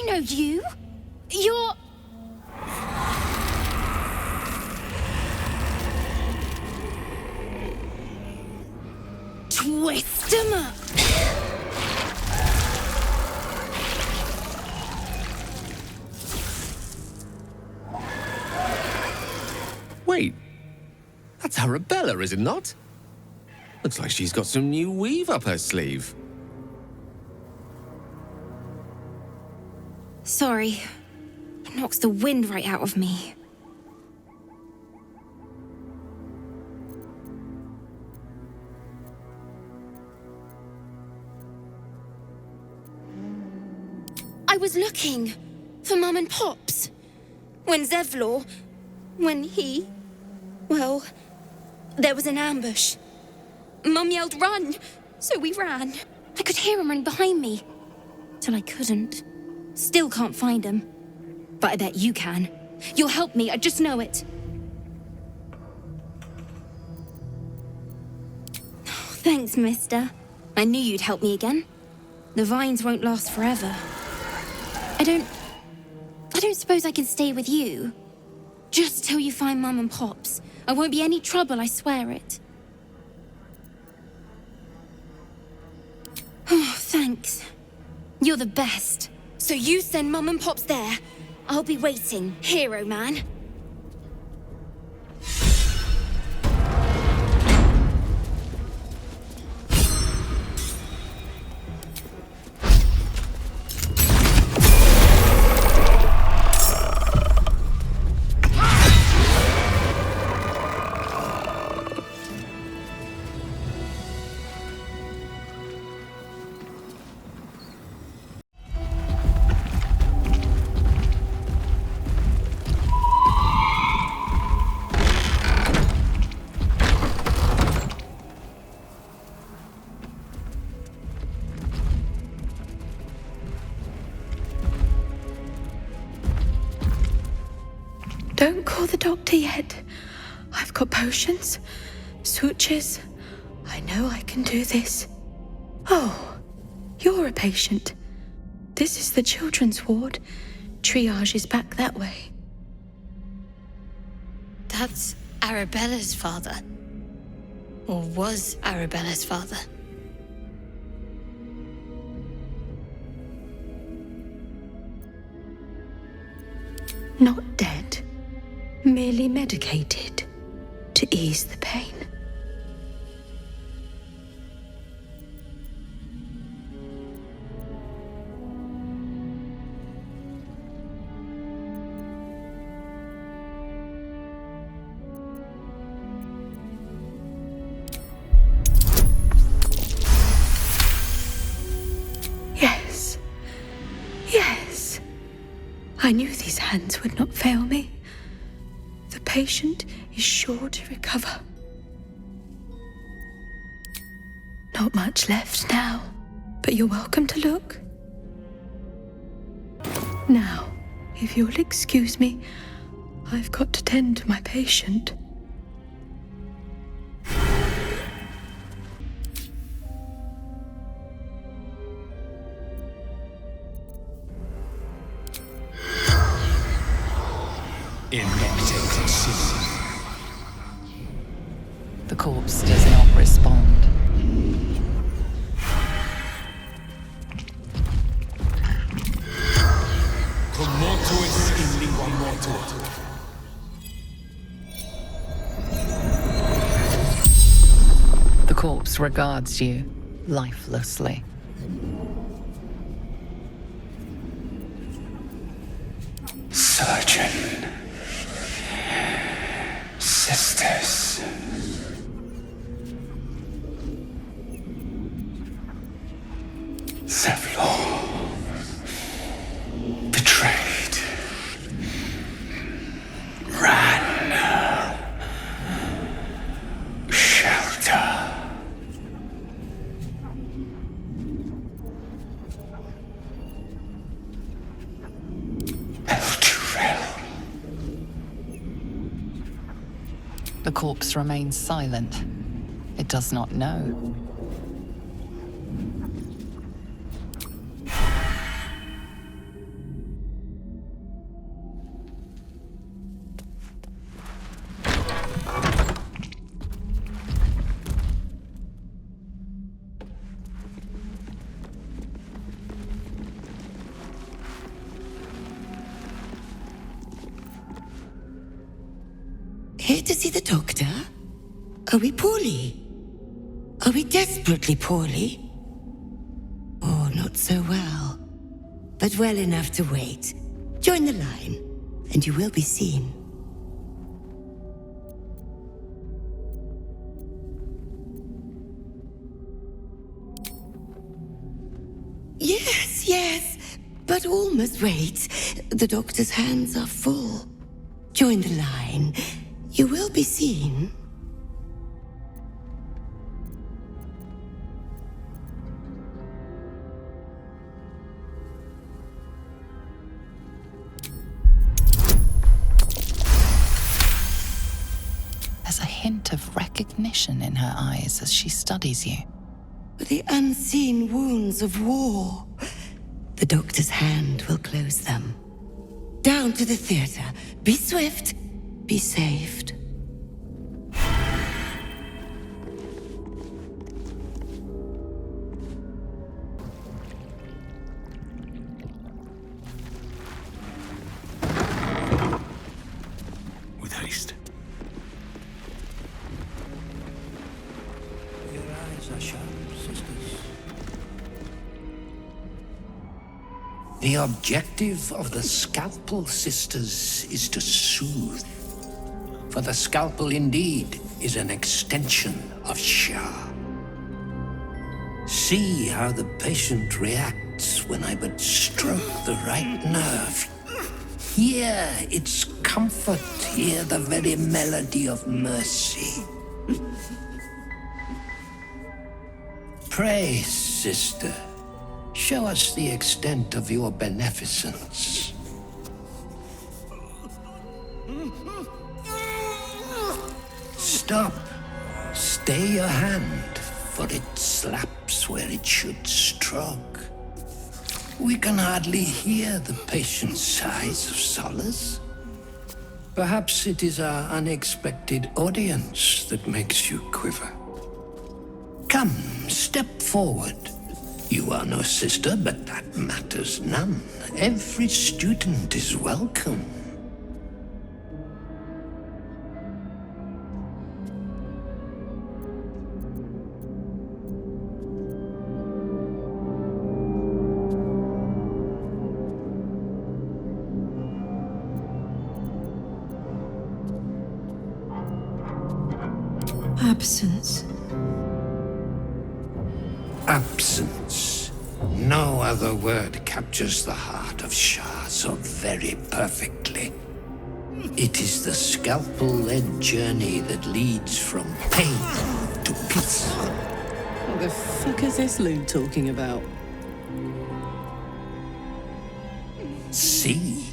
know you. You're... Twist 'em up. Wait, that's Arabella, is it not? Looks like she's got some new weave up her sleeve. Sorry. It knocks the wind right out of me. I was looking for Mum and Pops. When well, there was an ambush. Mum yelled, "Run!" So we ran. I could hear him running behind me. Till I couldn't. Still can't find him. But I bet you can. You'll help me, I just know it. Oh, thanks, mister. I knew you'd help me again. The vines won't last forever. I don't suppose I can stay with you. Just till you find Mum and Pops. I won't be any trouble, I swear it. Oh, thanks. You're the best. So you send Mum and Pops there. I'll be waiting, hero man. Don't call the doctor yet. I've got potions, sutures. I know I can do this. Oh, you're a patient. This is the children's ward. Triage is back that way. That's Arabella's father. Or was Arabella's father. Not dead. Merely medicated to ease the pain. Yes. Yes. I knew these hands would not fail me. The patient is sure to recover. Not much left now, but you're welcome to look. Now, if you'll excuse me, I've got to tend to my patient. The corpse does not respond. The corpse regards you lifelessly. Surgeon. Sisters. Zevlor. Betrayed. Ran. Shelter. The corpse remains silent. It does not know. Here to see the doctor? Are we poorly? Are we desperately poorly? Oh, not so well. But well enough to wait. Join the line, and you will be seen. Yes, but all must wait. The doctor's hands are full. Join the line. You will be seen. There's a hint of recognition in her eyes as she studies you. The unseen wounds of war. The doctor's hand will close them. Down to the theater. Be swift. Be saved. With haste. Your eyes are sharp, sisters. The objective of the Scalpel Sisters is to soothe. For the scalpel indeed is an extension of Shah. See how the patient reacts when I but stroke the right nerve. Hear its comfort, hear the very melody of mercy. Pray, sister, show us the extent of your beneficence. Stop. Stay your hand, for it slaps where it should stroke. We can hardly hear the patient's sighs of solace. Perhaps it is our unexpected audience that makes you quiver. Come, step forward. You are no sister, but that matters none. Every student is welcome. Absence. Absence. No other word captures the heart of Shah so very perfectly. It is the scalpel-led journey that leads from pain to peace. What the fuck is this loon talking about? See?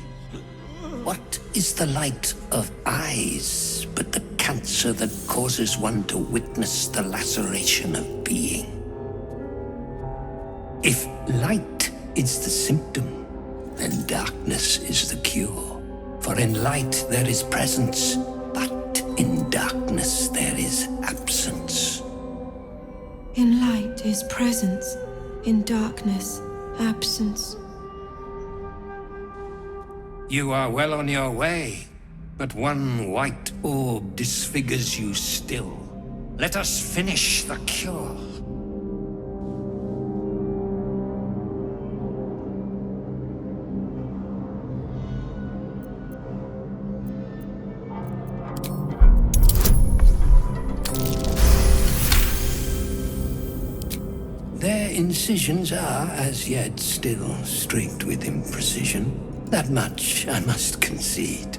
What is the light of eyes but the cancer that causes one to witness the laceration of being? If light is the symptom, then darkness is the cure. For in light there is presence, but in darkness there is absence. In light is presence, in darkness, absence. You are well on your way, but one white orb disfigures you still. Let us finish the cure. Their incisions are, as yet, still streaked with imprecision. That much I must concede.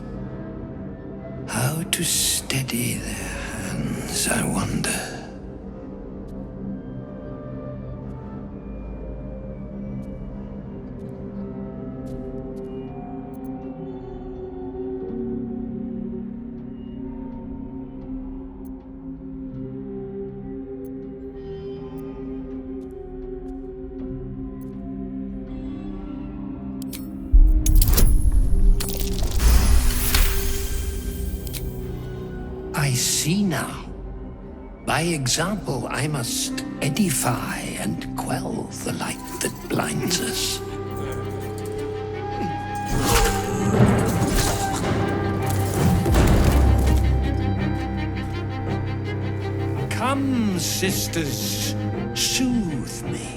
How to steady their hands, I wonder. I see now. By example, I must edify and quell the light that blinds us. sisters, soothe me.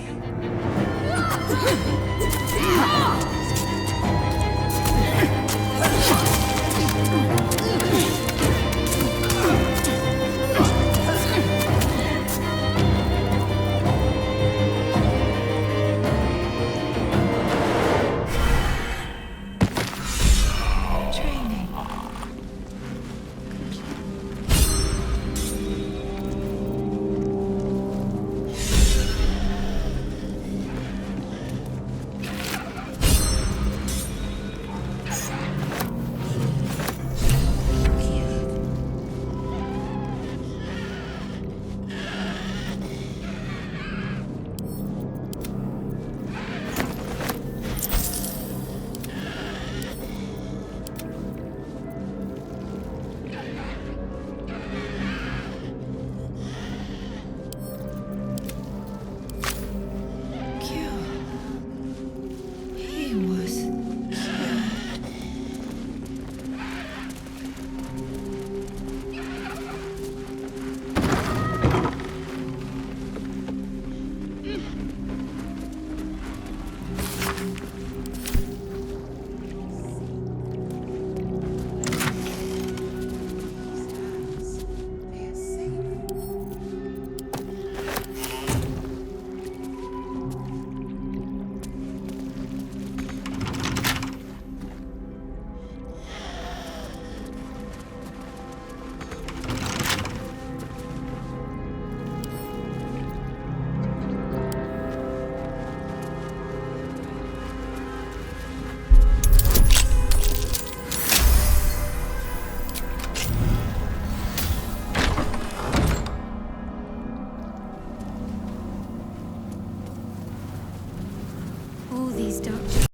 All these doctors.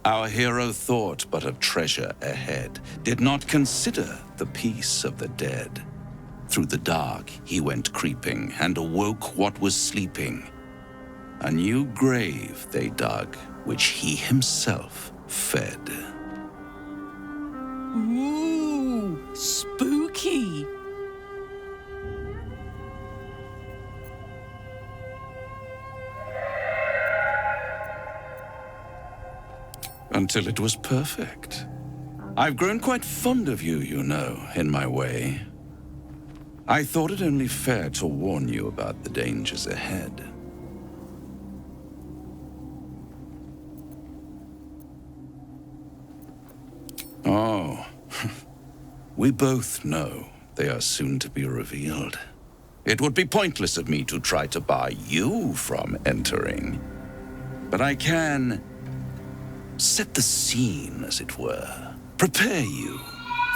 Our hero thought but of treasure ahead, did not consider the peace of the dead. Through the dark he went creeping, and awoke what was sleeping. A new grave they dug, which he himself fed. Ooh, spooky. Until it was perfect. I've grown quite fond of you, you know, in my way. I thought it only fair to warn you about the dangers ahead. Oh, we both know they are soon to be revealed. It would be pointless of me to try to bar you from entering. But I can set the scene, as it were. Prepare you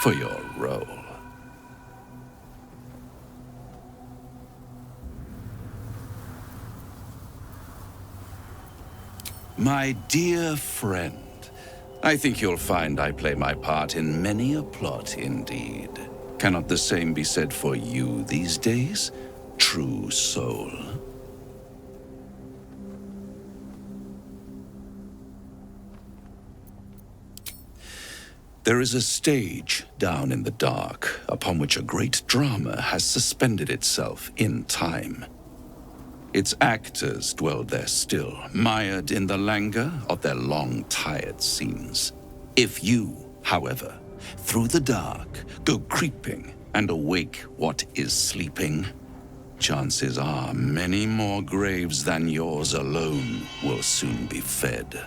for your role. My dear friend, I think you'll find I play my part in many a plot indeed. Cannot the same be said for you these days, true soul? There is a stage down in the dark upon which a great drama has suspended itself in time. Its actors dwell there still, mired in the languor of their long-tired scenes. If you, however, through the dark, go creeping and awake what is sleeping, chances are many more graves than yours alone will soon be fed.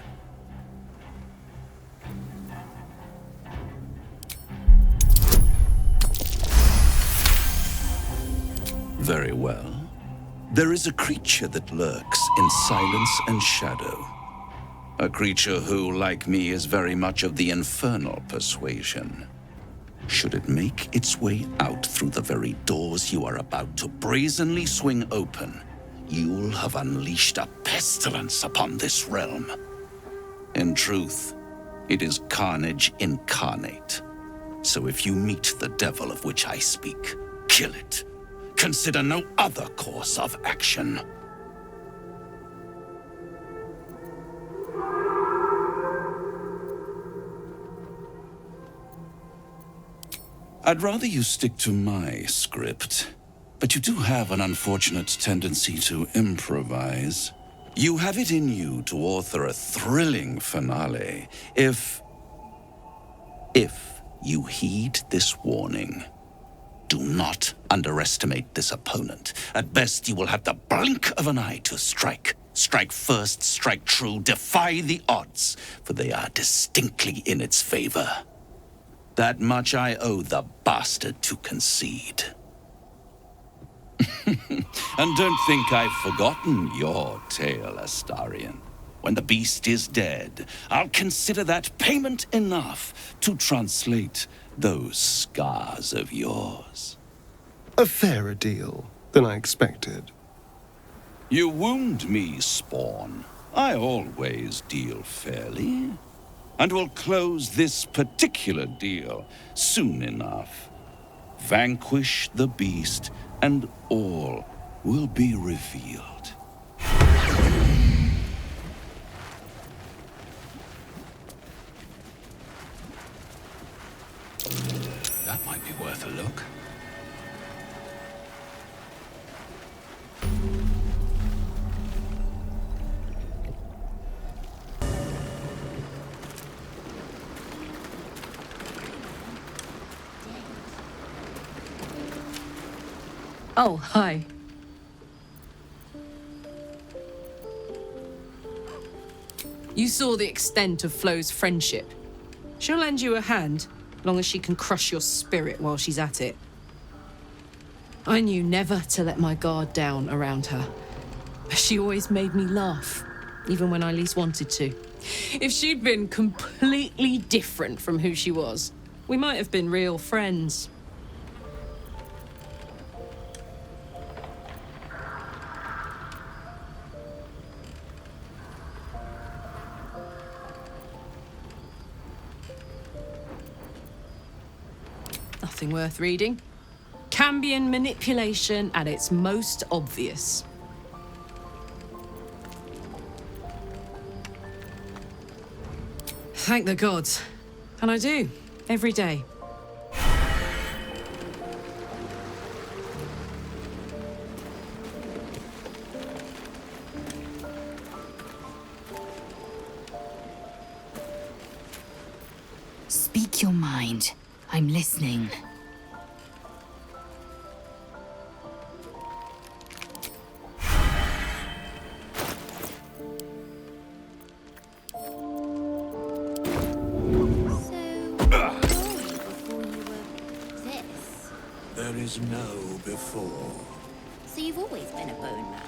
Very well. There is a creature that lurks in silence and shadow. A creature who, like me, is very much of the infernal persuasion. Should it make its way out through the very doors you are about to brazenly swing open, you'll have unleashed a pestilence upon this realm. In truth, it is carnage incarnate. So if you meet the devil of which I speak, kill it. Consider no other course of action. I'd rather you stick to my script, but you do have an unfortunate tendency to improvise. You have it in you to author a thrilling finale if you heed this warning. Do not underestimate this opponent. At best, you will have the blink of an eye to strike. Strike first, strike true, defy the odds, for they are distinctly in its favor. That much I owe the bastard to concede. And don't think I've forgotten your tale, Astarion. When the beast is dead, I'll consider that payment enough to translate those scars of yours. A fairer deal than I expected. You wound me, Spawn. I always deal fairly. And will close this particular deal soon enough. Vanquish the beast, and all will be revealed. That might be worth a look. Oh, hi. You saw the extent of Flo's friendship. She'll lend you a hand, long as she can crush your spirit while she's at it. I knew never to let my guard down around her. She always made me laugh, even when I least wanted to. If she'd been completely different from who she was, we might have been real friends. Nothing worth reading. Cambion manipulation at its most obvious. Thank the gods. And I do, every day. Speak your mind. I'm listening. There is no before. So you've always been a bone man?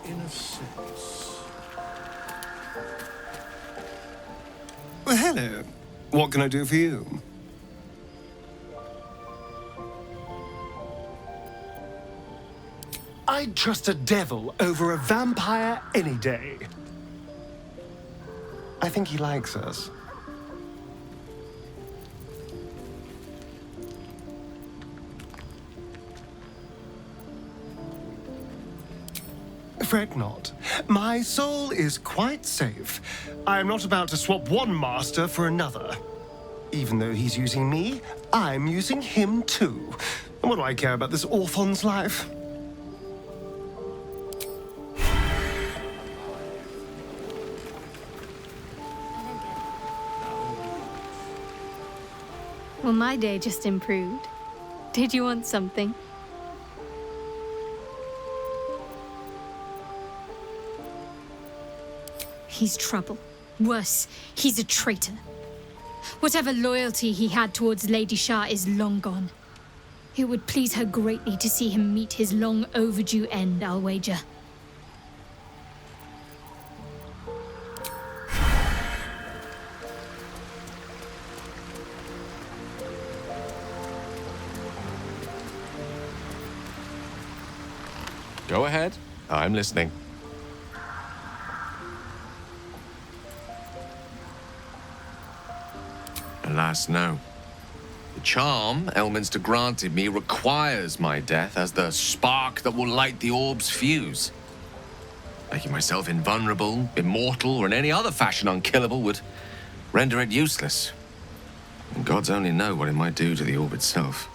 In a sense. Well, hello. What can I do for you? I'd trust a devil over a vampire any day. I think he likes us. Fret not. My soul is quite safe. I am not about to swap one master for another. Even though he's using me, I'm using him too. What do I care about this orphan's life? Well, my day just improved. Did you want something? He's trouble. Worse, he's a traitor. Whatever loyalty he had towards Lady Shah is long gone. It would please her greatly to see him meet his long overdue end, I'll wager. Go ahead. I'm listening. Alas, no. The charm Elminster granted me requires my death as the spark that will light the orb's fuse. Making myself invulnerable, immortal, or in any other fashion unkillable would render it useless. And gods only know what it might do to the orb itself.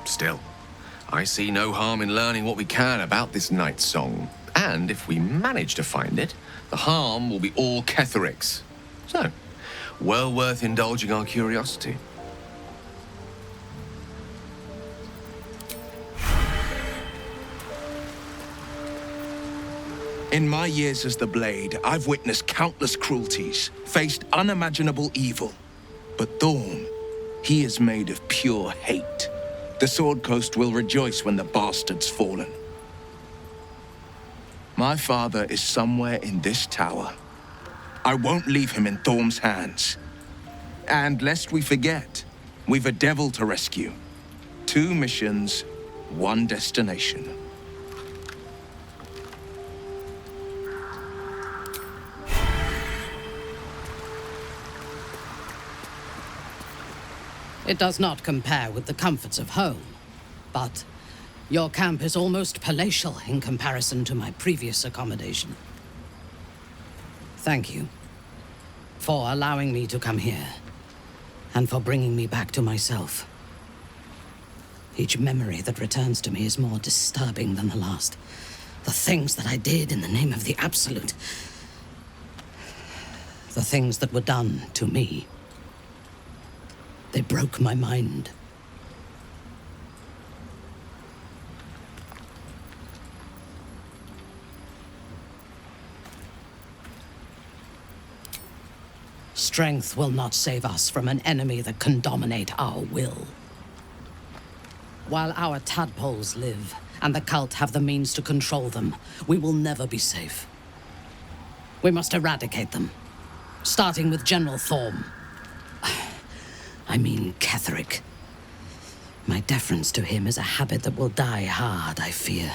Still, I see no harm in learning what we can about this knight's song. And if we manage to find it, the harm will be all Ketheric's. So, well worth indulging our curiosity. In my years as the Blade, I've witnessed countless cruelties, faced unimaginable evil. But Thorm, he is made of pure hate. The Sword Coast will rejoice when the bastard's fallen. My father is somewhere in this tower. I won't leave him in Thorm's hands. And lest we forget, we've a devil to rescue. 2 missions, 1 destination. It does not compare with the comforts of home, but your camp is almost palatial in comparison to my previous accommodation. Thank you for allowing me to come here, and for bringing me back to myself. Each memory that returns to me is more disturbing than the last. The things that I did in the name of the Absolute. The things that were done to me. They broke my mind. Strength will not save us from an enemy that can dominate our will. While our tadpoles live, and the cult have the means to control them, we will never be safe. We must eradicate them, starting with General Thorm. I mean Ketheric. My deference to him is a habit that will die hard, I fear.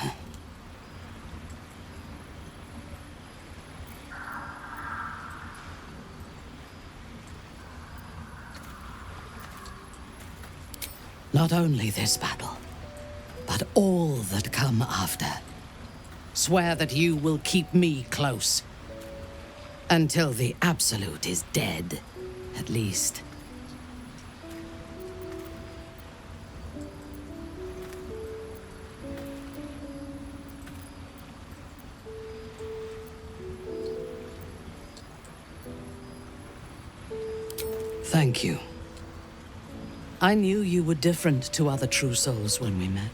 Not only this battle, but all that come after. Swear that you will keep me close. Until the Absolute is dead, at least. Thank you. I knew you were different to other true souls when we met,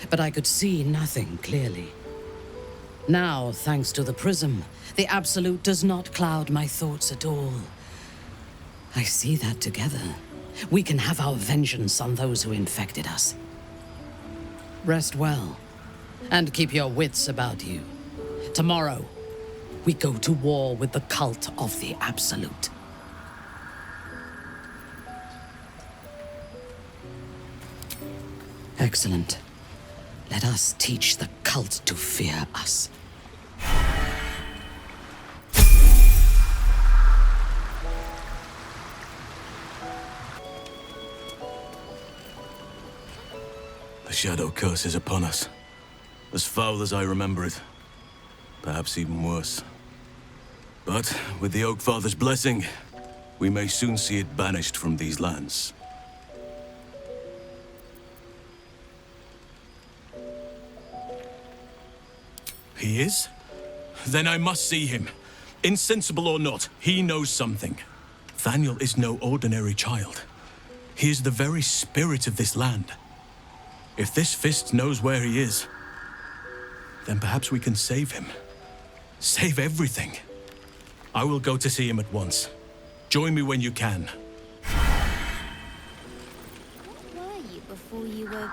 but I could see nothing clearly. Now, thanks to the prism, the Absolute does not cloud my thoughts at all. I see that together, we can have our vengeance on those who infected us. Rest well, and keep your wits about you. Tomorrow, we go to war with the cult of the Absolute. Excellent. Let us teach the cult to fear us. The Shadow Curse is upon us. As foul as I remember it. Perhaps even worse. But with the Oak Father's blessing, we may soon see it banished from these lands. He is? Then I must see him. Insensible or not, he knows something. Thaniel is no ordinary child. He is the very spirit of this land. If this fist knows where he is, then perhaps we can save him. Save everything. I will go to see him at once. Join me when you can. What were you before you were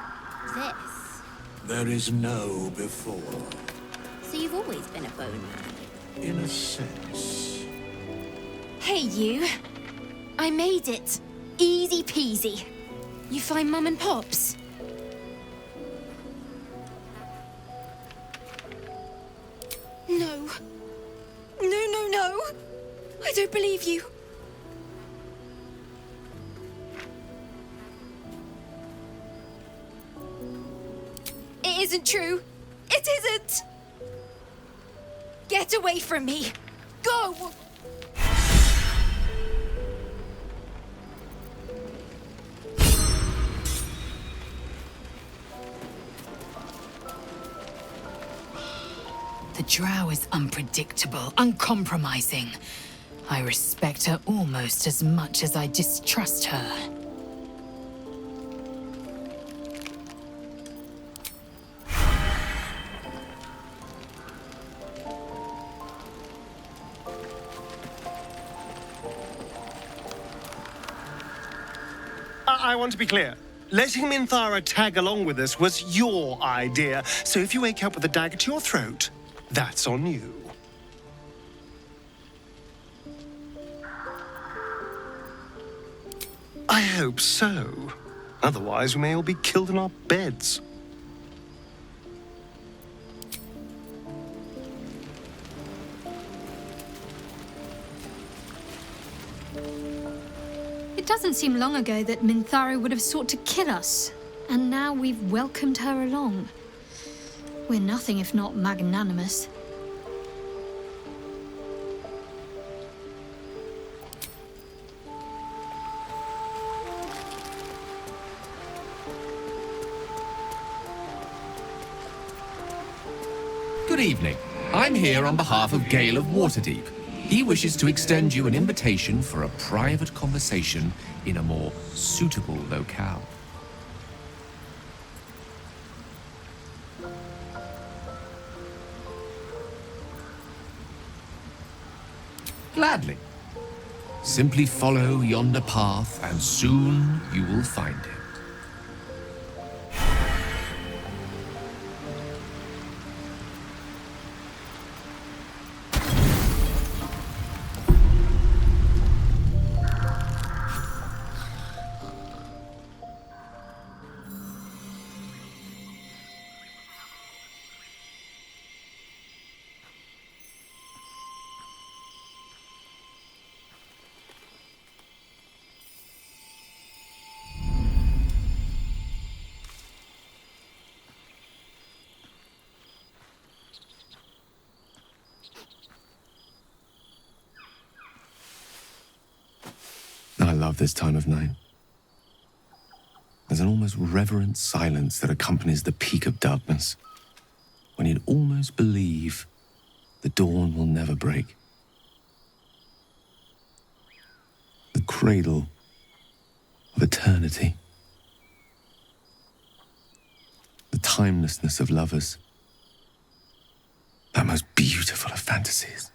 this? There is no before. So you've always been a bone man? In a sense. Hey, you. I made it. Easy peasy. You find Mum and Pops? No. No. I don't believe you. It isn't true. It isn't. Get away from me! Go! The drow is unpredictable, uncompromising. I respect her almost as much as I distrust her. I want to be clear. Letting Minthara tag along with us was your idea, so if you wake up with a dagger to your throat, that's on you. I hope so. Otherwise, we may all be killed in our beds. It doesn't seem long ago that Minthara would have sought to kill us, and now we've welcomed her along. We're nothing if not magnanimous. Good evening. I'm here on behalf of Gale of Waterdeep. He wishes to extend you an invitation for a private conversation in a more suitable locale. Gladly. Simply follow yonder path, and soon you will find him. I love this time of night. There's an almost reverent silence that accompanies the peak of darkness, when you'd almost believe the dawn will never break. The cradle of eternity. The timelessness of lovers. That most beautiful of fantasies.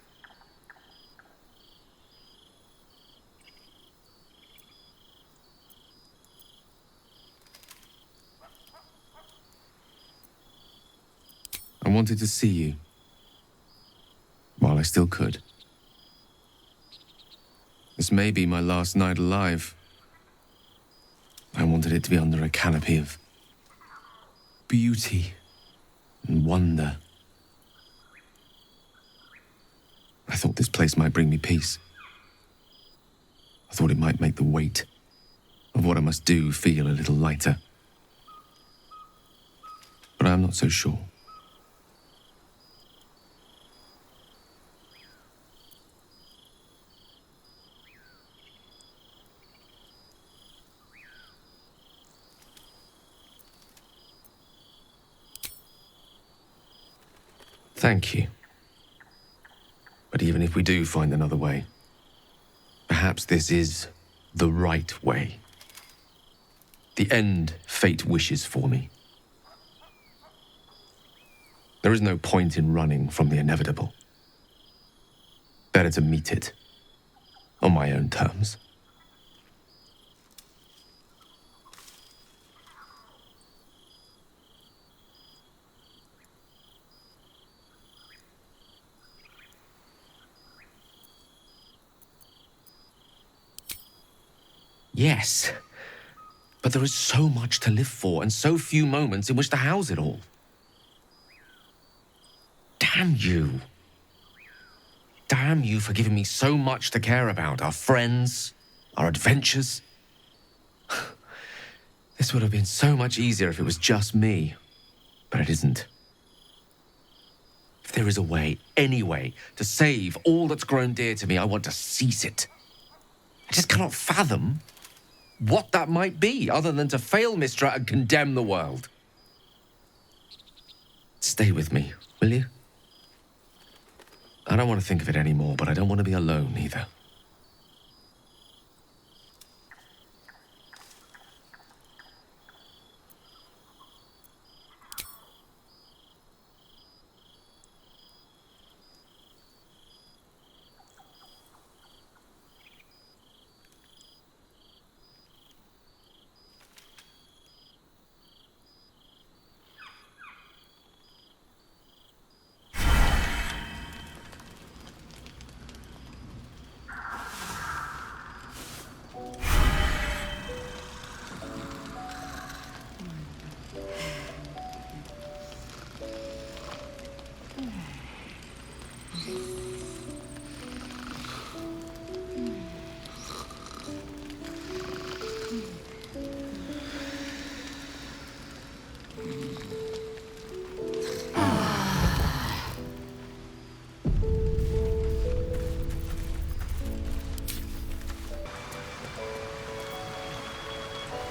I wanted to see you, while I still could. This may be my last night alive. I wanted it to be under a canopy of beauty and wonder. I thought this place might bring me peace. I thought it might make the weight of what I must do feel a little lighter. But I'm not so sure. Thank you. But even if we do find another way, perhaps this is the right way. The end fate wishes for me. There is no point in running from the inevitable. Better to meet it on my own terms. Yes, but there is so much to live for and so few moments in which to house it all. Damn you. Damn you for giving me so much to care about. Our friends, our adventures. This would have been so much easier if it was just me, but it isn't. If there is a way, any way, to save all that's grown dear to me, I want to seize it. I just cannot fathom what that might be, other than to fail Mistra and condemn the world. Stay with me, will you? I don't want to think of it anymore, but I don't want to be alone either.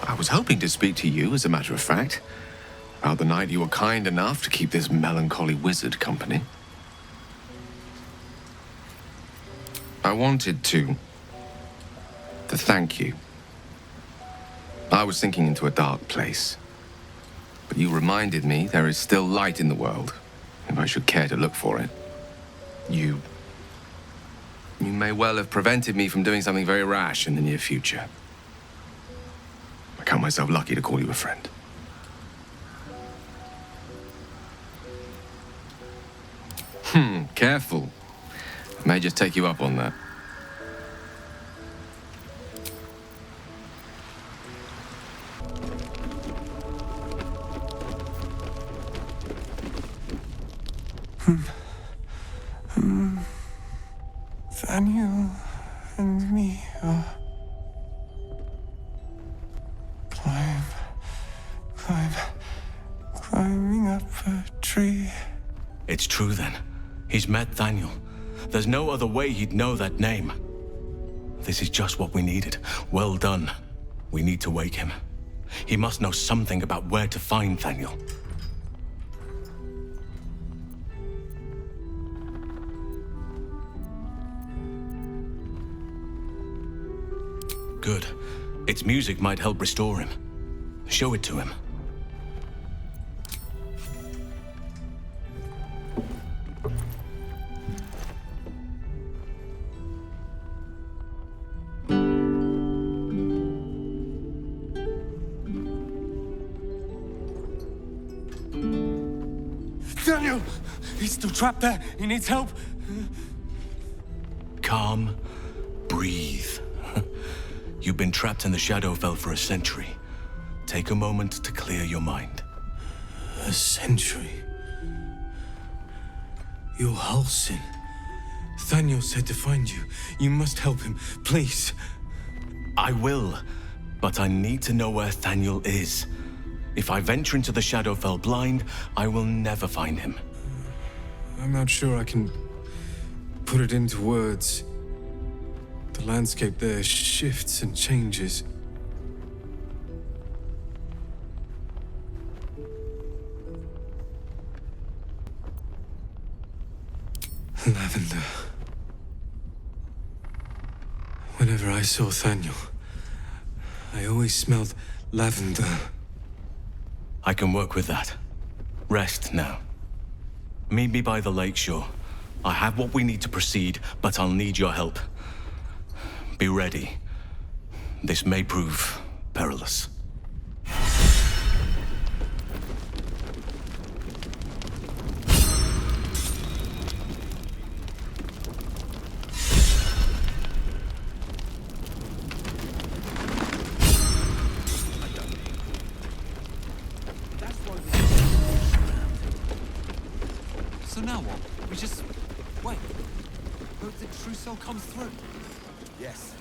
I was hoping to speak to you, as a matter of fact, about the night you were kind enough to keep this melancholy wizard company. I wanted to thank you. I was sinking into a dark place, but you reminded me there is still light in the world, if I should care to look for it. You may well have prevented me from doing something very rash in the near future. I count myself lucky to call you a friend. Careful. I may just take you up on that. Daniel and me are climbing up a tree. It's true then. He's met Daniel. There's no other way he'd know that name. This is just what we needed. Well done. We need to wake him. He must know something about where to find Daniel. Good. Its music might help restore him. Show it to him. Daniel! He's still trapped there. He needs help. Calm. Breathe. You've been trapped in the Shadowfell for a century. Take a moment to clear your mind. A century? You're Halsin. Daniel said to find you. You must help him, please. I will, but I need to know where Daniel is. If I venture into the Shadowfell blind, I will never find him. I'm not sure I can put it into words. The landscape there shifts and changes. Lavender. Whenever I saw Daniel, I always smelled lavender. I can work with that. Rest now. Meet me by the lakeshore. I have what we need to proceed, but I'll need your help. Be ready. This may prove perilous. So now what? We just wait. Hope the trousseau comes through. Yes.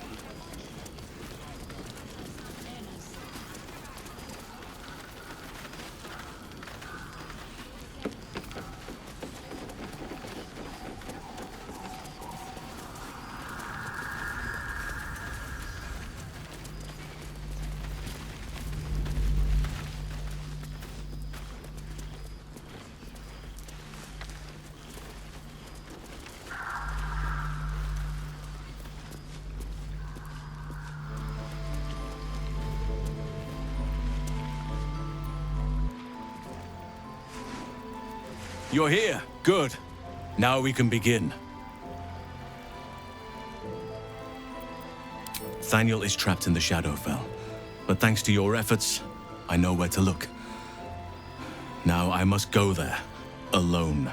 You're here. Good. Now we can begin. Thaniel is trapped in the Shadowfell, but thanks to your efforts, I know where to look. Now I must go there, alone.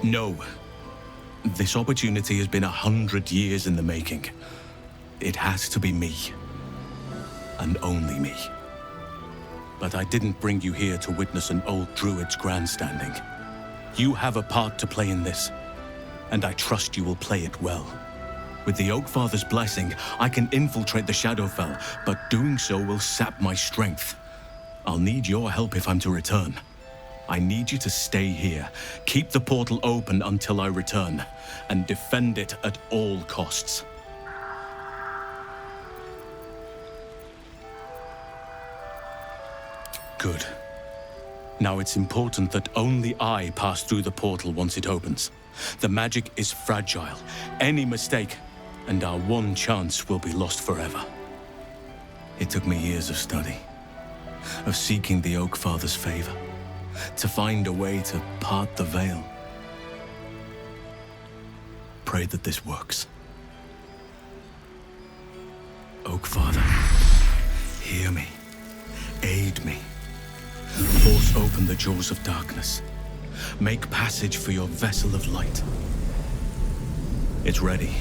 No. This opportunity has been 100 years in the making. It has to be me. And only me. But I didn't bring you here to witness an old druid's grandstanding. You have a part to play in this, and I trust you will play it well. With the Oakfather's blessing, I can infiltrate the Shadowfell, but doing so will sap my strength. I'll need your help if I'm to return. I need you to stay here, keep the portal open until I return, and defend it at all costs. Good. Now it's important that only I pass through the portal once it opens. The magic is fragile. Any mistake, and our one chance will be lost forever. It took me years of study, of seeking the Oakfather's favor, to find a way to part the veil. Pray that this works. Oakfather, hear me, aid me. Force open the jaws of darkness. Make passage for your vessel of light. It's ready.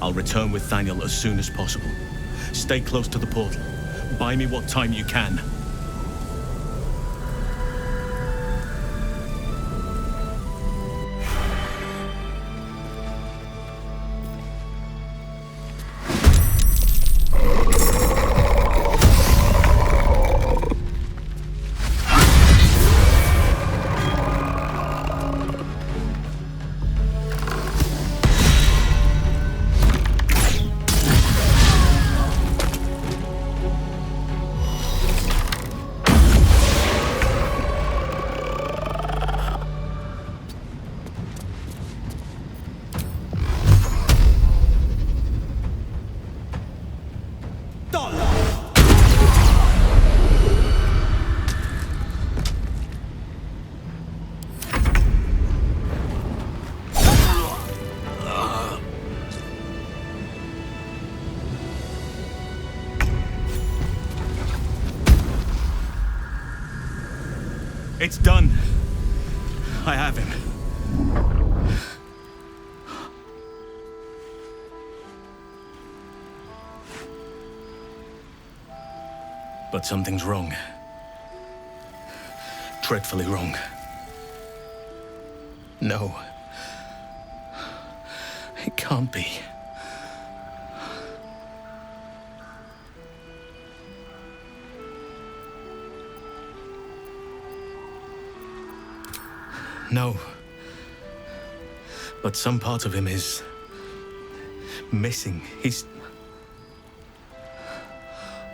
I'll return with Thaniel as soon as possible. Stay close to the portal. Buy me what time you can. It's done. I have him. But something's wrong. Dreadfully wrong. No. It can't be. No. But some part of him is missing. He's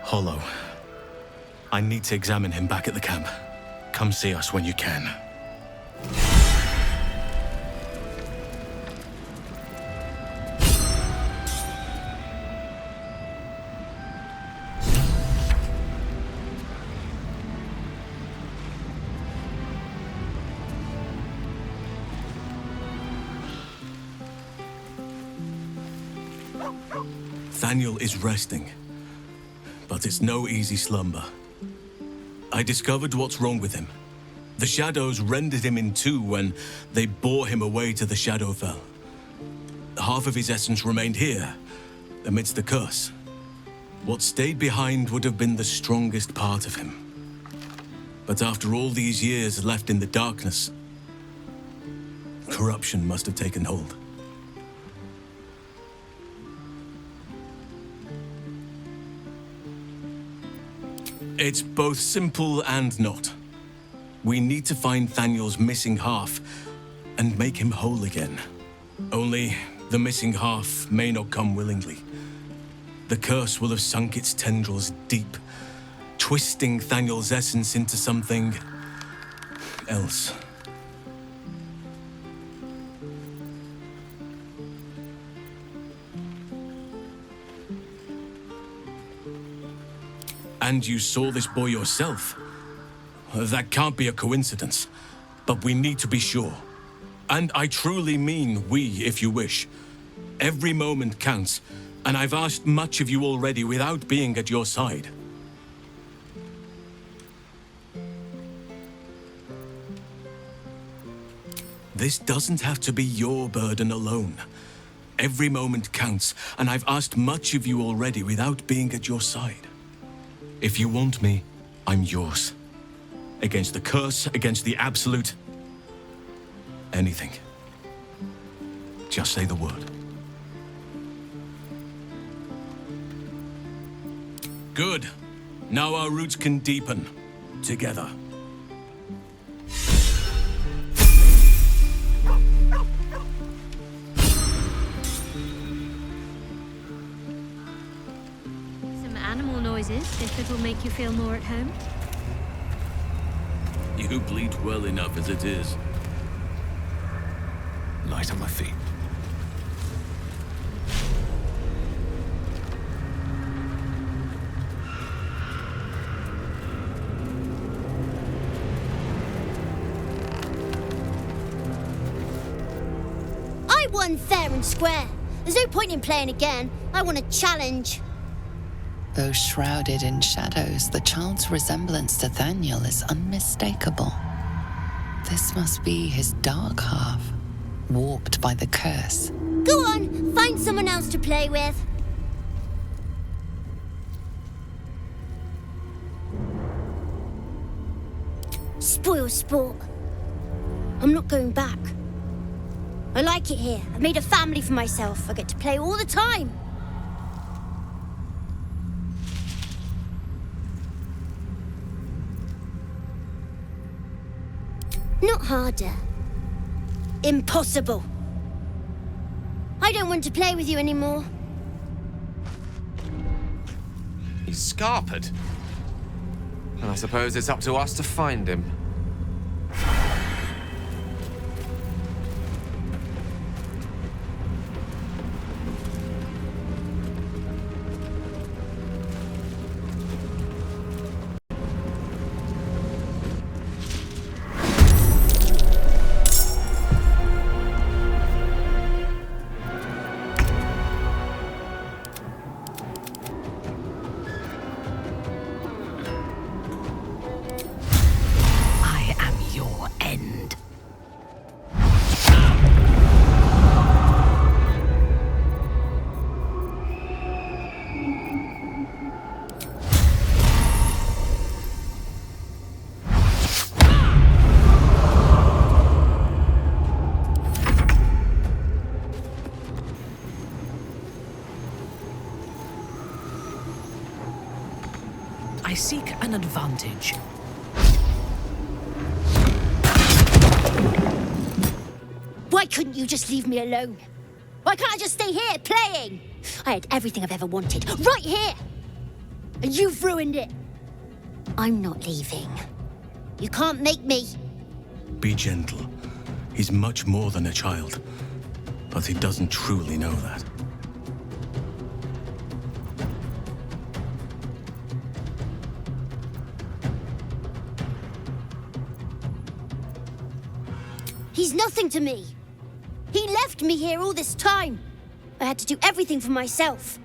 hollow. I need to examine him back at the camp. Come see us when you can. Thaniel is resting, but it's no easy slumber. I discovered what's wrong with him. The shadows rendered him in two when they bore him away to the Shadowfell. Half of his essence remained here, amidst the curse. What stayed behind would have been the strongest part of him. But after all these years left in the darkness, corruption must have taken hold. It's both simple and not. We need to find Thaniel's missing half and make him whole again. Only the missing half may not come willingly. The curse will have sunk its tendrils deep, twisting Thaniel's essence into something else. And you saw this boy yourself. That can't be a coincidence. But we need to be sure. And I truly mean we, if you wish. Every moment counts, and I've asked much of you already without being at your side. This doesn't have to be your burden alone. Every moment counts, and I've asked much of you already without being at your side. If you want me, I'm yours. Against the curse, against the absolute... anything. Just say the word. Good. Now our roots can deepen. Together. Some animal noises, if it'll make you feel more at home. You bleed well enough as it is. Light on my feet. I won fair and square. There's no point in playing again. I want a challenge. Though shrouded in shadows, the child's resemblance to Thaniel is unmistakable. This must be his dark half, warped by the curse. Go on, find someone else to play with. Spoil sport. I'm not going back. I like it here. I've made a family for myself. I get to play all the time. Not harder. Impossible. I don't want to play with you anymore. He's scarpered. And I suppose it's up to us to find him. I seek an advantage. Why couldn't you just leave me alone? Why can't I just stay here, playing? I had everything I've ever wanted, right here! And you've ruined it. I'm not leaving. You can't make me. Be gentle. He's much more than a child. But he doesn't truly know that. He's nothing to me. He left me here all this time. I had to do everything for myself.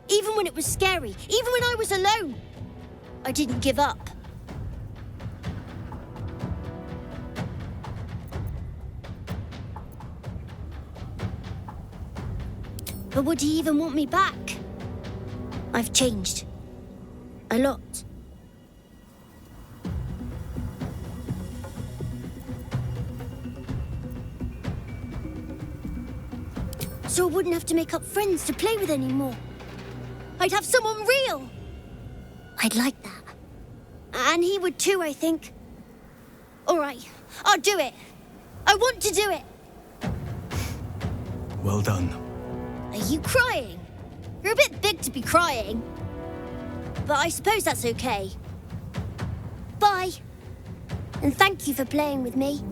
Even when it was scary, even when I was alone. I didn't give up. But would he even want me back? I've changed. A lot. So I wouldn't have to make up friends to play with anymore. I'd have someone real. I'd like that. And he would too, I think. All right, I'll do it. I want to do it. Well done. Are you crying? You're a bit big to be crying. But I suppose that's okay. Bye. And thank you for playing with me.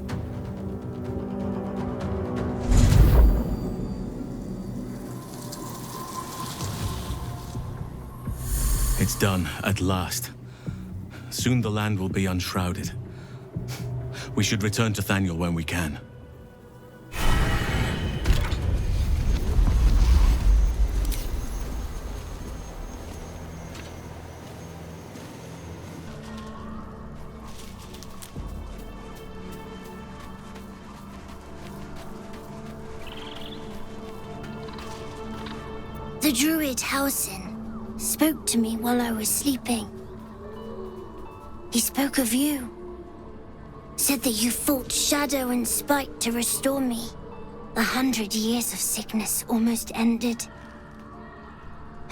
It's done, at last. Soon the land will be unshrouded. We should return to Thaniel when we can. The druid Halsin spoke to me while I was sleeping. He spoke of you. Said that you fought shadow and spite to restore me. 100 years of sickness almost ended.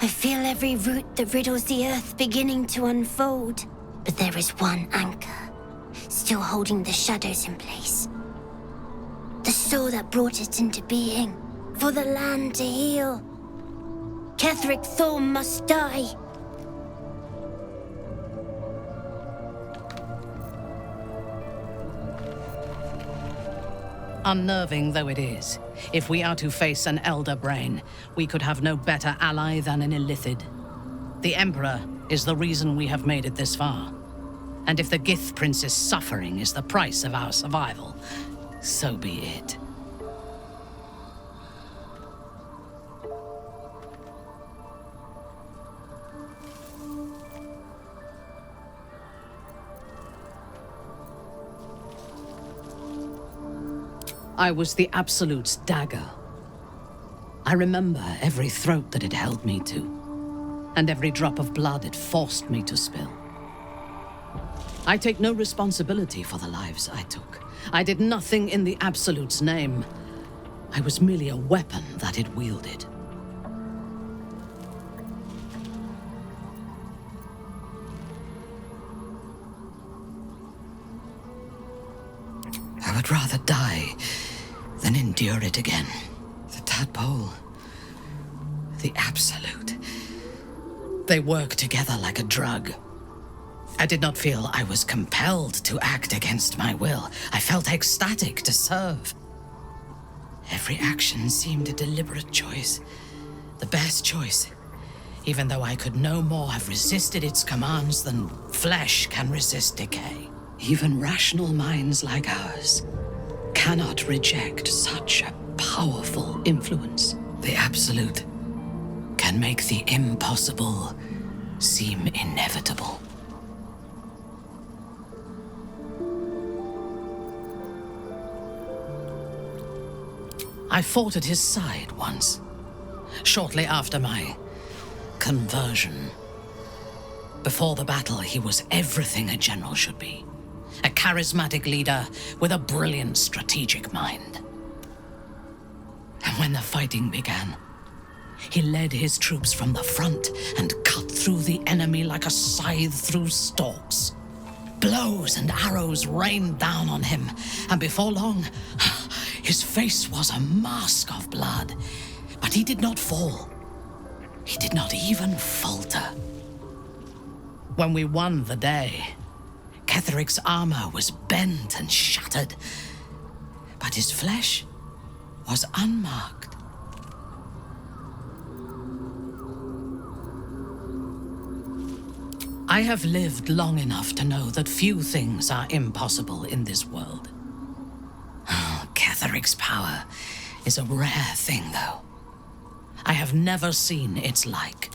I feel every root that riddles the earth beginning to unfold. But there is one anchor, still holding the shadows in place. The soul that brought it into being, for the land to heal. Ketheric Thorm must die. Unnerving though it is, if we are to face an Elder Brain, we could have no better ally than an Illithid. The Emperor is the reason we have made it this far. And if the Gith Prince's suffering is the price of our survival, so be it. I was the Absolute's dagger. I remember every throat that it held me to, and every drop of blood it forced me to spill. I take no responsibility for the lives I took. I did nothing in the Absolute's name. I was merely a weapon that it wielded. I would rather die than endure it again. The tadpole, the Absolute, they work together like a drug. I did not feel I was compelled to act against my will. I felt ecstatic to serve. Every action seemed a deliberate choice, the best choice, even though I could no more have resisted its commands than flesh can resist decay. Even rational minds like ours cannot reject such a powerful influence. The Absolute can make the impossible seem inevitable. I fought at his side once, shortly after my conversion. Before the battle, he was everything a general should be. A charismatic leader with a brilliant strategic mind. And when the fighting began, he led his troops from the front and cut through the enemy like a scythe through stalks. Blows and arrows rained down on him, and before long, his face was a mask of blood. But he did not fall. He did not even falter. When we won the day, Ketheric's armor was bent and shattered, but his flesh was unmarked. I have lived long enough to know that few things are impossible in this world. Ketheric's power is a rare thing, though. I have never seen its like.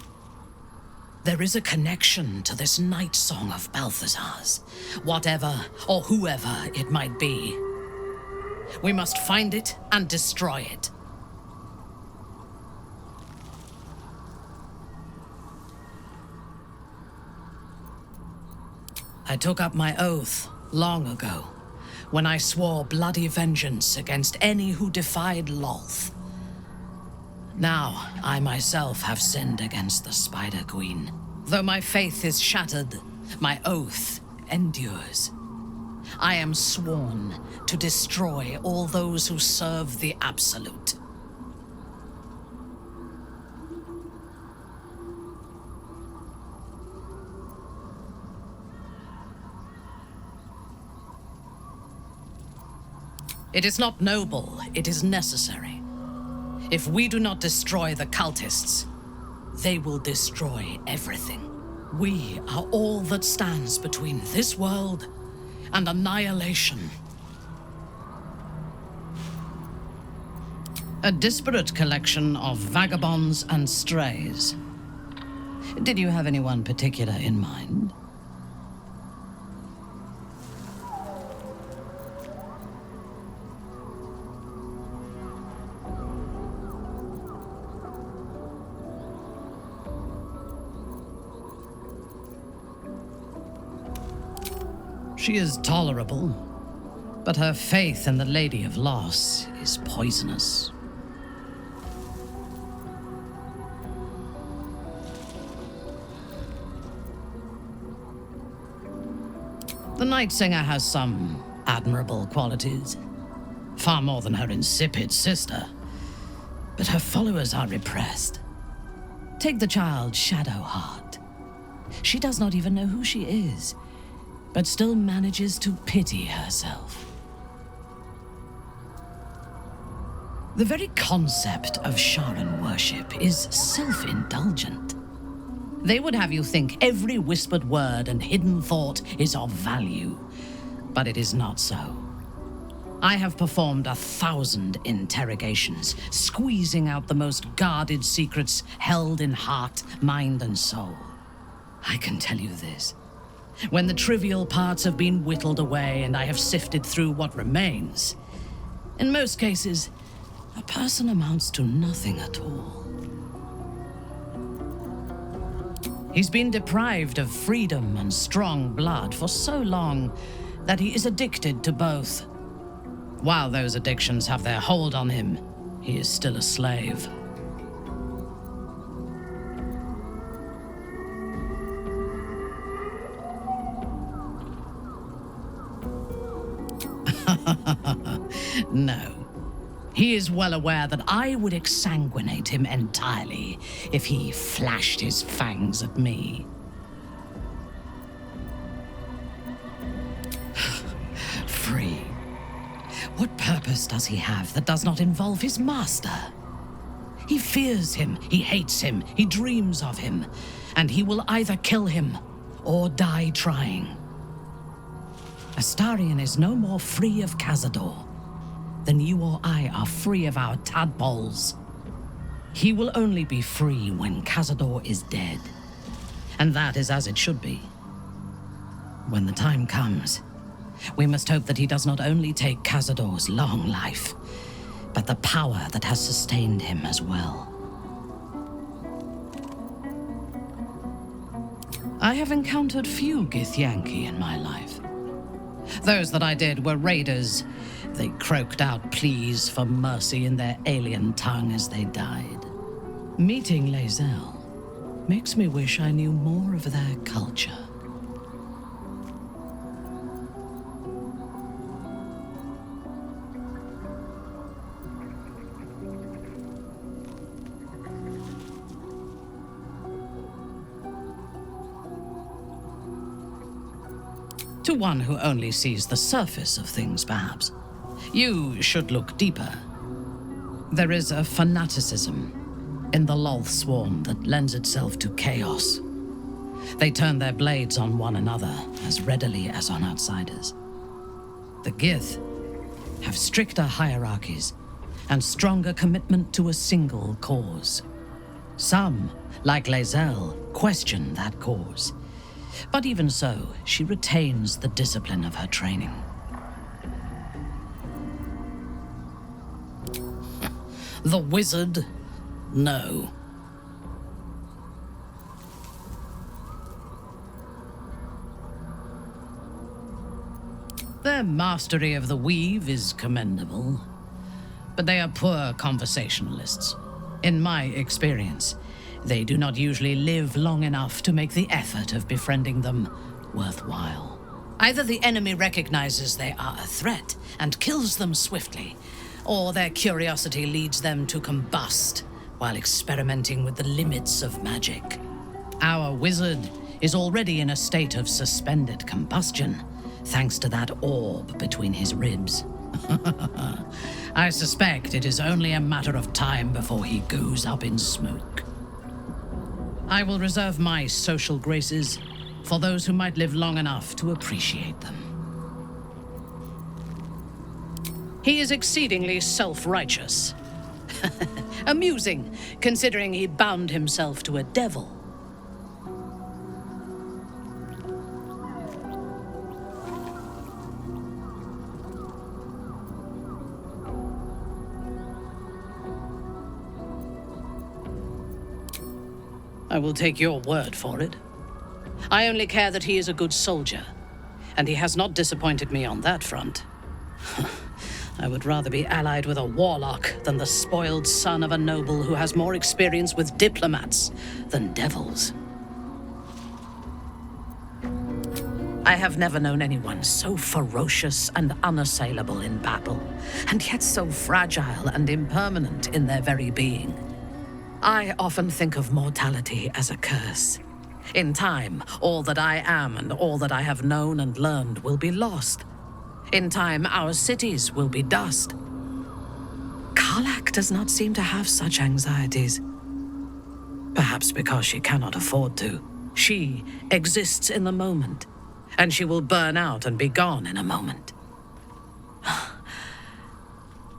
There is a connection to this night song of Balthazar's, whatever or whoever it might be. We must find it and destroy it. I took up my oath long ago, when I swore bloody vengeance against any who defied Lolth. Now, I myself have sinned against the Spider Queen. Though my faith is shattered, my oath endures. I am sworn to destroy all those who serve the Absolute. It is not noble, it is necessary. If we do not destroy the cultists, they will destroy everything. We are all that stands between this world and annihilation. A disparate collection of vagabonds and strays. Did you have anyone particular in mind? She is tolerable, but her faith in the Lady of Loss is poisonous. The Night Singer has some admirable qualities, far more than her insipid sister, but her followers are repressed. Take the child Shadowheart. She does not even know who she is, but still manages to pity herself. The very concept of Sharan worship is self-indulgent. They would have you think every whispered word and hidden thought is of value, but it is not so. I have performed 1,000 interrogations, squeezing out the most guarded secrets held in heart, mind, and soul. I can tell you this. When the trivial parts have been whittled away and I have sifted through what remains, in most cases, a person amounts to nothing at all. He's been deprived of freedom and strong blood for so long that he is addicted to both. While those addictions have their hold on him, he is still a slave. No. He is well aware that I would exsanguinate him entirely if he flashed his fangs at me. Free. What purpose does he have that does not involve his master? He fears him, he hates him, he dreams of him, and he will either kill him or die trying. Astarion is no more free of Cazador than you or I are free of our tadpoles. He will only be free when Cazador is dead. And that is as it should be. When the time comes, we must hope that he does not only take Cazador's long life, but the power that has sustained him as well. I have encountered few Githyanki in my life. Those that I did were raiders. They croaked out pleas for mercy in their alien tongue as they died. Meeting Lae'zel makes me wish I knew more of their culture. To one who only sees the surface of things, perhaps. You should look deeper. There is a fanaticism in the Loth Swarm that lends itself to chaos. They turn their blades on one another as readily as on outsiders. The Gith have stricter hierarchies and stronger commitment to a single cause. Some, like Lae'zel, question that cause. But even so, she retains the discipline of her training. The wizard? No. Their mastery of the weave is commendable, but they are poor conversationalists. In my experience, they do not usually live long enough to make the effort of befriending them worthwhile. Either the enemy recognizes they are a threat and kills them swiftly, or their curiosity leads them to combust while experimenting with the limits of magic. Our wizard is already in a state of suspended combustion, thanks to that orb between his ribs. I suspect it is only a matter of time before he goes up in smoke. I will reserve my social graces for those who might live long enough to appreciate them. He is exceedingly self-righteous. Amusing, considering he bound himself to a devil. I will take your word for it. I only care that he is a good soldier, and he has not disappointed me on that front. I would rather be allied with a warlock than the spoiled son of a noble who has more experience with diplomats than devils. I have never known anyone so ferocious and unassailable in battle, and yet so fragile and impermanent in their very being. I often think of mortality as a curse. In time, all that I am and all that I have known and learned will be lost. In time, our cities will be dust. Karlak does not seem to have such anxieties. Perhaps because she cannot afford to. She exists in the moment, and she will burn out and be gone in a moment.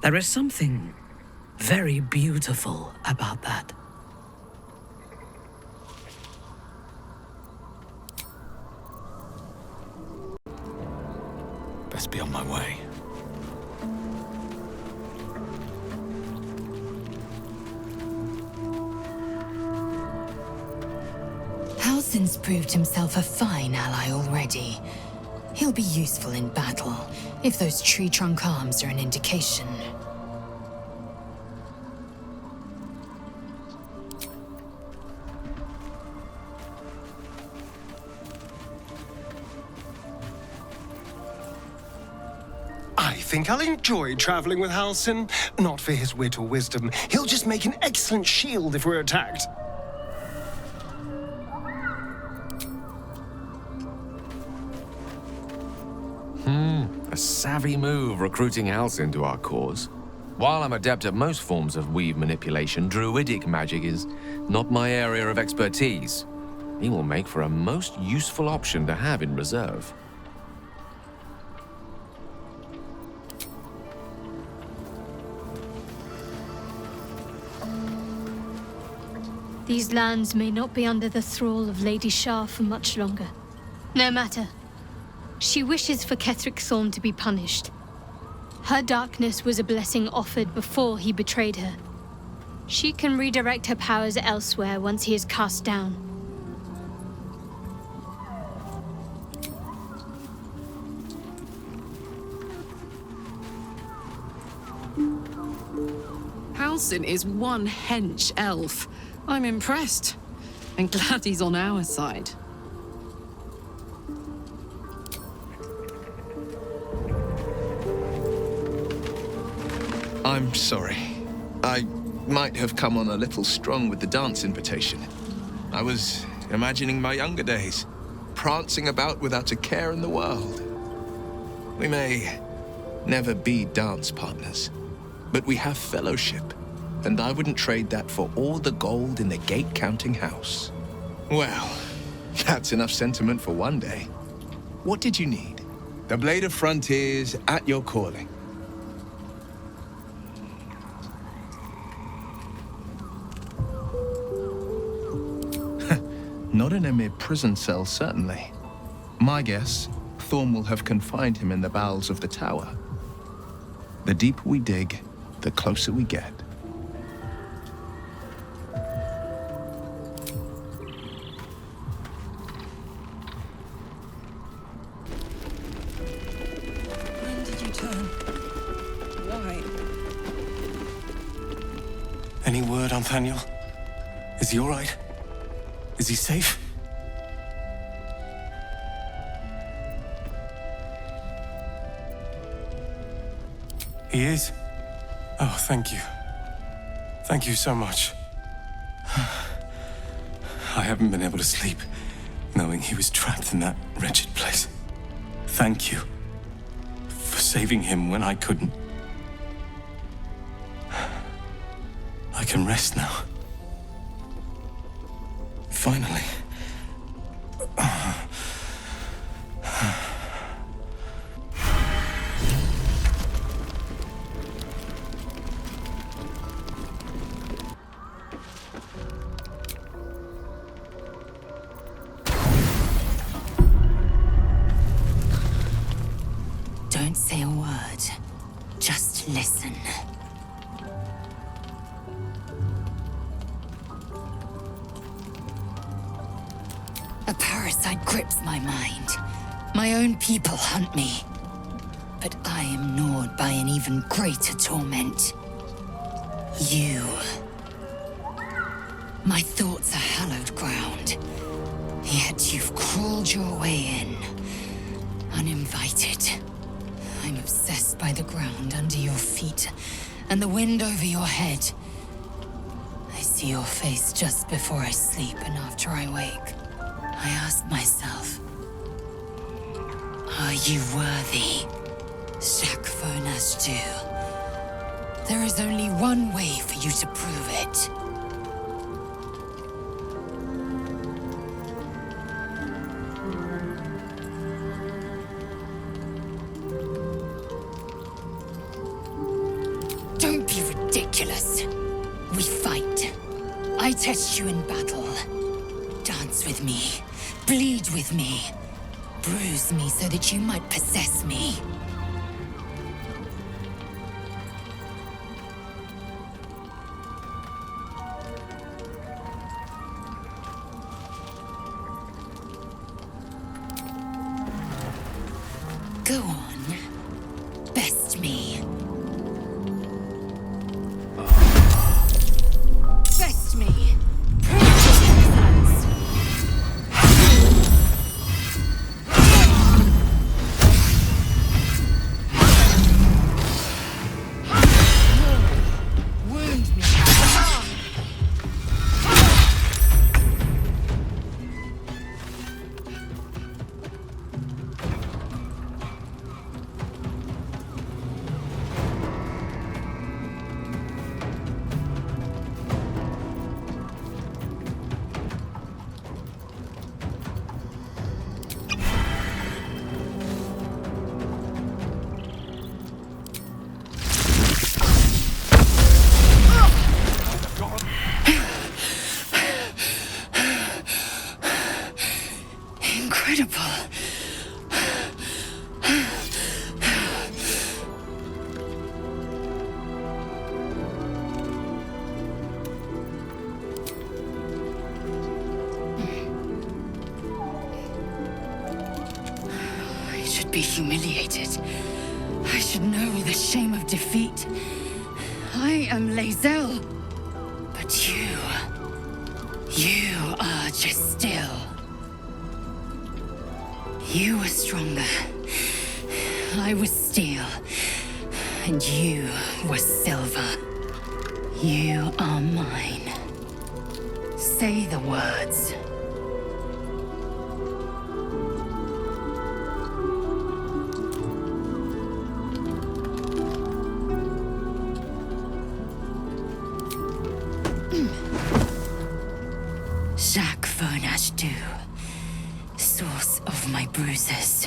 There is something very beautiful about that. Best be on my way. Halsin's proved himself a fine ally already. He'll be useful in battle, if those tree trunk arms are an indication. I think I'll enjoy traveling with Halsin. Not for his wit or wisdom. He'll just make an excellent shield if we're attacked. A savvy move recruiting Halsin to our cause. While I'm adept at most forms of weave manipulation, druidic magic is not my area of expertise. He will make for a most useful option to have in reserve. These lands may not be under the thrall of Lady Shar for much longer. No matter. She wishes for Ketheric Thorn to be punished. Her darkness was a blessing offered before he betrayed her. She can redirect her powers elsewhere once he is cast down. Halsin is one hench elf. I'm impressed. And glad he's on our side. I'm sorry. I might have come on a little strong with the dance invitation. I was imagining my younger days, prancing about without a care in the world. We may never be dance partners, but we have fellowship, and I wouldn't trade that for all the gold in the gate-counting house. Well, that's enough sentiment for one day. What did you need? The Blade of Frontiers at your calling. Not in a mere prison cell, certainly. My guess, Thorn will have confined him in the bowels of the tower. The deeper we dig, the closer we get. When did you turn? Why? Any word on Thaniel? Is he all right? Is he safe? He is? Oh, thank you. Thank you so much. I haven't been able to sleep, knowing he was trapped in that wretched place. Thank you for saving him when I couldn't. I can rest now. Finally. Don't say a word. Just listen. A parasite grips my mind. My own people hunt me. But I am gnawed by an even greater torment. You. My thoughts are hallowed ground. Yet you've crawled your way in. Uninvited. I'm obsessed by the ground under your feet and the wind over your head. I see your face just before I sleep and after I wake. I ask myself, are you worthy? Shakfonashtu. There is only one way for you to prove it. Don't be ridiculous. We fight. I test you in battle. Dance with me. Bleed with me. Bruise me so that you might possess me. Go on. Best me. Best me. Wound me. Incredible. I should be humiliated. I should know the shame of defeat. I am Lae'zel. But you are just still. You were stronger. I was steel. And you were silver. You are mine. Say the words. Shakfonashtu, source of my bruises.